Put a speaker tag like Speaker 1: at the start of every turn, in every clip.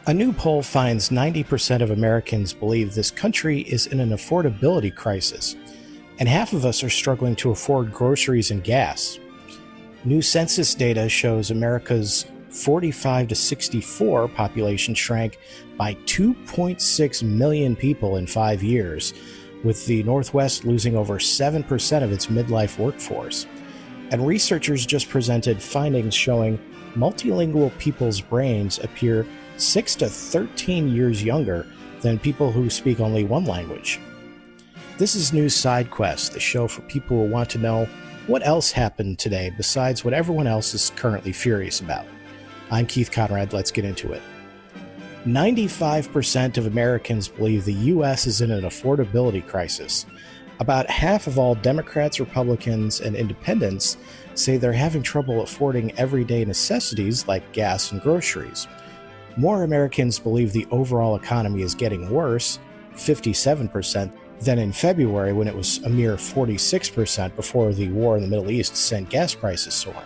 Speaker 1: A new poll finds 90% of Americans believe this country is in an affordability crisis, and half of us are struggling to afford groceries and gas. New census data shows America's 45 to 64 population shrank by 2.6 million people in 5 years, with the Northwest losing over 7% of its midlife workforce. And researchers just presented findings showing multilingual people's brains appear 6 to 13 years younger than people who speak only one language. This is News Side Quest, the show for people who want to know what else happened today besides what everyone else is currently furious about. I'm Keith Conrad. Let's get into it. 95% of Americans believe the U.S. is in an affordability crisis. About half of all Democrats, Republicans, and independents say they're having trouble affording everyday necessities like gas and groceries. More Americans believe the overall economy is getting worse, 57%, than in February when it was a mere 46% before the war in the Middle East sent gas prices soaring.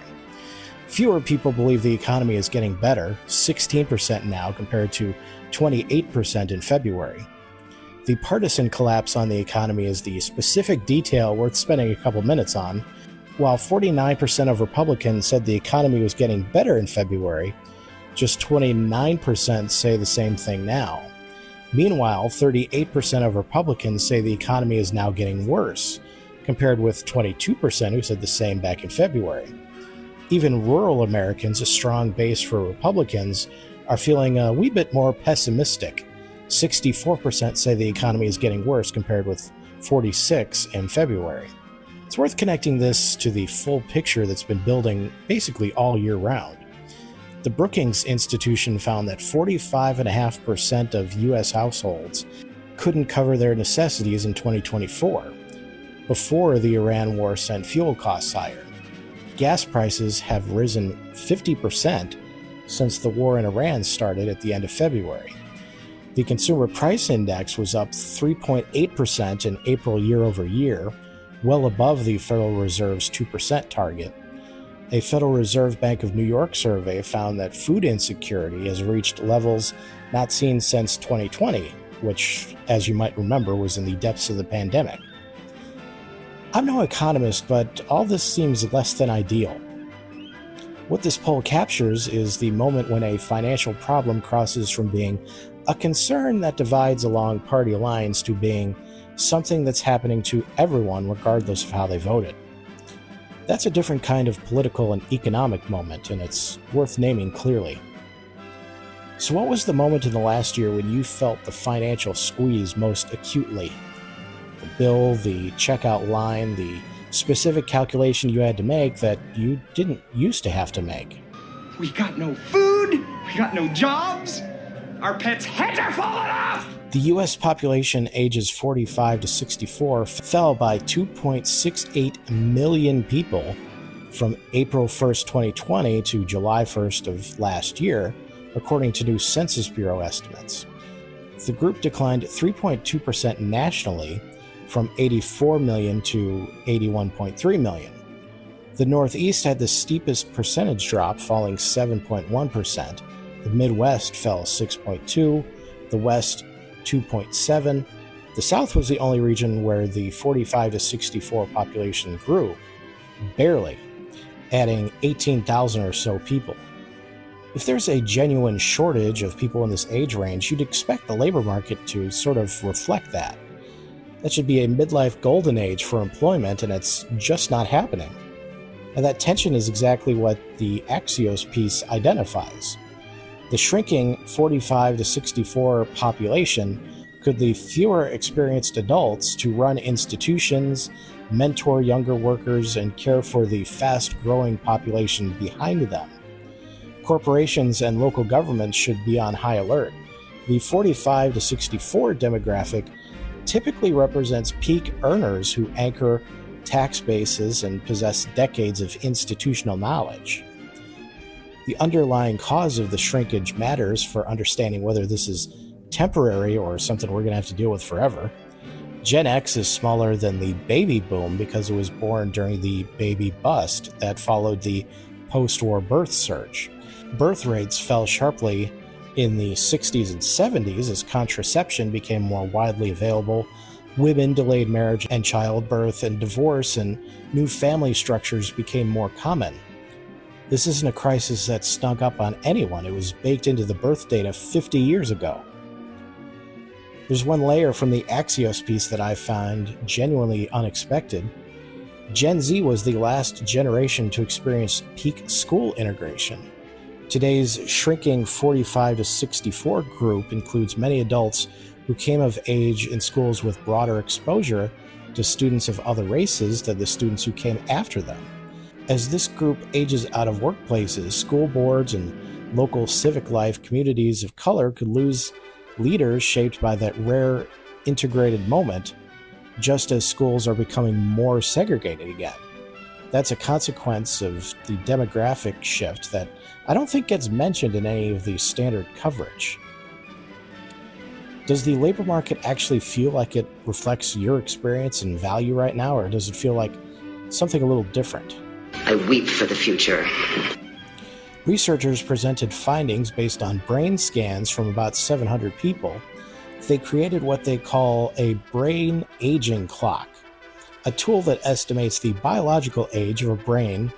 Speaker 1: Fewer people believe the economy is getting better, 16% now compared to 28% in February. The partisan collapse on the economy is the specific detail worth spending a couple minutes on. While 49% of Republicans said the economy was getting better in February, just 29% say the same thing now. Meanwhile, 38% of Republicans say the economy is now getting worse, compared with 22% who said the same back in February. Even rural Americans, a strong base for Republicans, are feeling a wee bit more pessimistic. 64% say the economy is getting worse compared with 46% in February. It's worth connecting this to the full picture that's been building basically all year round. The Brookings Institution found that 45.5% of U.S. households couldn't cover their necessities in 2024, before the Iran war sent fuel costs higher. Gas prices have risen 50% since the war in Iran started at the end of February. The Consumer Price Index was up 3.8% in April year over year, well above the Federal Reserve's 2% target. A Federal Reserve Bank of New York survey found that food insecurity has reached levels not seen since 2020, which, as you might remember, was in the depths of the pandemic. I'm no economist, but all this seems less than ideal. What this poll captures is the moment when a financial problem crosses from being a concern that divides along party lines to being something that's happening to everyone regardless of how they voted. That's a different kind of political and economic moment, and it's worth naming clearly. So what was the moment in the last year when you felt the financial squeeze most acutely? The bill, the checkout line, the specific calculation you had to make that you didn't used to have to make.
Speaker 2: We got no food, we got no jobs, our pets' heads are falling off!
Speaker 1: The U.S. population ages 45 to 64 fell by 2.68 million people from April 1st, 2020 to July 1st of last year, according to new Census Bureau estimates. The group declined 3.2% nationally, from 84 million to 81.3 million. The Northeast had the steepest percentage drop, falling 7.1%. The Midwest fell 6.2%, the West 2.7%. The South was the only region where the 45 to 64 population grew, barely, adding 18,000 or so people. If there's a genuine shortage of people in this age range, you'd expect the labor market to sort of reflect that. That should be a midlife golden age for employment, and it's just not happening. And that tension is exactly what the Axios piece identifies. The shrinking 45 to 64 population could leave fewer experienced adults to run institutions, mentor younger workers, and care for the fast-growing population behind them. Corporations and local governments should be on high alert. The 45 to 64 demographic typically represents peak earners who anchor tax bases and possess decades of institutional knowledge. The underlying cause of the shrinkage matters for understanding whether this is temporary or something we're going to have to deal with forever. Gen X is smaller than the baby boom because it was born during the baby bust that followed the post-war birth surge. Birth rates fell sharply In the 60s and 70s, as contraception became more widely available, women delayed marriage and childbirth, and divorce and new family structures became more common. This isn't a crisis that snuck up on anyone. It was baked into the birth data 50 years ago. There's one layer from the Axios piece that I found genuinely unexpected. Gen Z was the last generation to experience peak school integration. Today's shrinking 45 to 64 group includes many adults who came of age in schools with broader exposure to students of other races than the students who came after them. As this group ages out of workplaces, school boards and local civic life communities of color could lose leaders shaped by that rare integrated moment, just as schools are becoming more segregated again. That's a consequence of the demographic shift that I don't think gets mentioned in any of the standard coverage. Does the labor market actually feel like it reflects your experience and value right now, or does it feel like something a little different?
Speaker 3: I weep for the future.
Speaker 1: Researchers presented findings based on brain scans from about 700 people. They created what they call a brain aging clock, a tool that estimates the biological age of a brain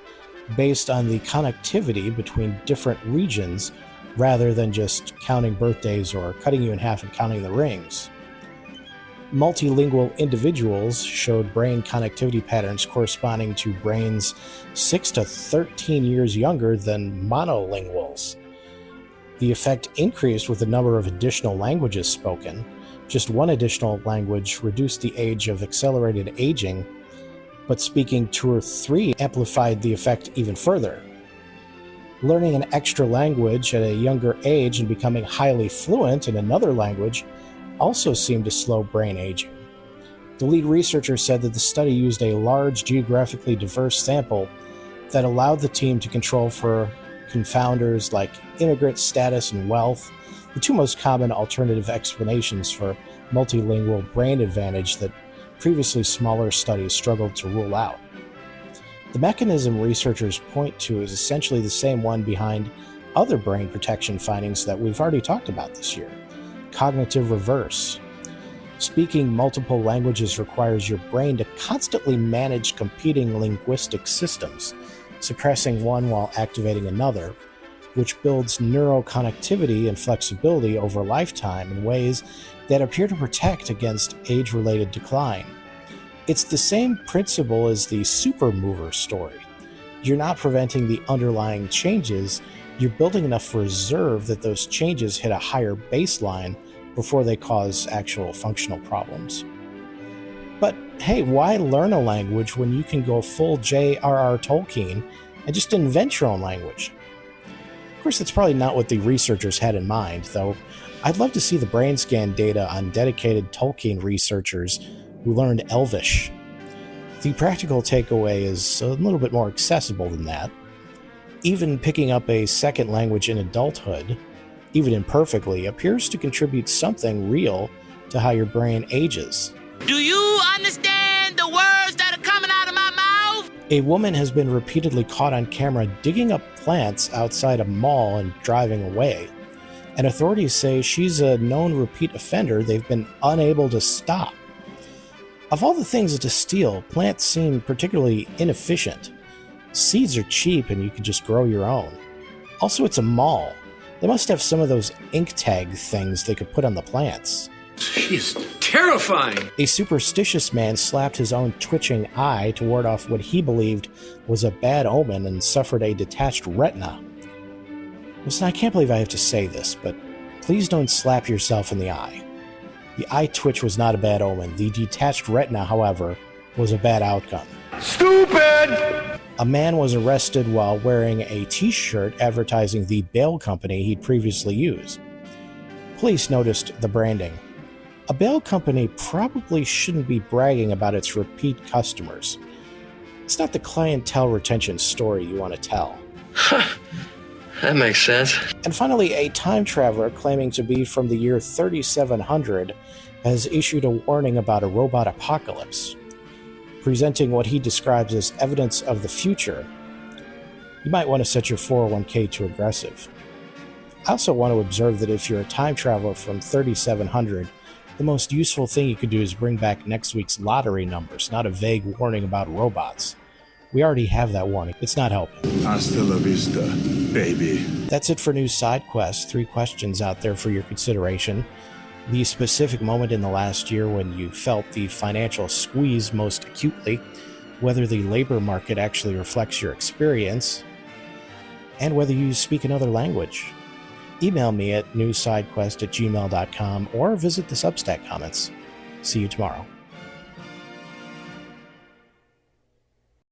Speaker 1: based on the connectivity between different regions rather than just counting birthdays or cutting you in half and counting the rings. Multilingual individuals showed brain connectivity patterns corresponding to brains 6 to 13 years younger than monolinguals. The effect increased with the number of additional languages spoken. Just one additional language reduced the age of accelerated aging, but speaking 2 or 3 amplified the effect even further. Learning an extra language at a younger age and becoming highly fluent in another language also seemed to slow brain aging. The lead researcher said that the study used a large, geographically diverse sample that allowed the team to control for confounders like immigrant status and wealth, the two most common alternative explanations for multilingual brain advantage that previously smaller studies struggled to rule out. The mechanism researchers point to is essentially the same one behind other brain protection findings that we've already talked about this year: cognitive reverse. Speaking multiple languages requires your brain to constantly manage competing linguistic systems, suppressing one while activating another, which builds neuroconnectivity and flexibility over a lifetime in ways that appear to protect against age-related decline. It's the same principle as the super mover story. You're not preventing the underlying changes, you're building enough reserve that those changes hit a higher baseline before they cause actual functional problems. But hey, why learn a language when you can go full J.R.R. Tolkien and just invent your own language? Of course, that's probably not what the researchers had in mind, though I'd love to see the brain scan data on dedicated Tolkien researchers who learned Elvish. The practical takeaway is a little bit more accessible than that. Even picking up a second language in adulthood, even imperfectly, appears to contribute something real to how your brain ages.
Speaker 4: Do you understand the words that are coming out of my mouth?
Speaker 1: A woman has been repeatedly caught on camera digging up plants outside a mall and driving away, and authorities say she's a known repeat offender they've been unable to stop. Of all the things to steal, plants seem particularly inefficient. Seeds are cheap and you can just grow your own. Also, it's a mall. They must have some of those ink tag things they could put on the plants.
Speaker 5: She's terrifying.
Speaker 1: A superstitious man slapped his own twitching eye to ward off what he believed was a bad omen and suffered a detached retina. Listen, I can't believe I have to say this, but please don't slap yourself in the eye. The eye twitch was not a bad omen. The detached retina, however, was a bad outcome.
Speaker 5: Stupid!
Speaker 1: A man was arrested while wearing a t-shirt advertising the bail company he'd previously used. Police noticed the branding. A bail company probably shouldn't be bragging about its repeat customers. It's not the clientele retention story you want to tell.
Speaker 5: That makes sense.
Speaker 1: And finally, a time traveler claiming to be from the year 3700 has issued a warning about a robot apocalypse, presenting what he describes as evidence of the future. You might want to set your 401k to aggressive. I also want to observe that if you're a time traveler from 3700, the most useful thing you could do is bring back next week's lottery numbers, not a vague warning about robots. We already have that warning. It's not helping.
Speaker 6: Hasta la vista, baby.
Speaker 1: That's it for News Side Quest. 3 questions out there for your consideration. The specific moment in the last year when you felt the financial squeeze most acutely, whether the labor market actually reflects your experience, and whether you speak another language. Email me at newssidequest@gmail.com or visit the Substack comments. See you tomorrow.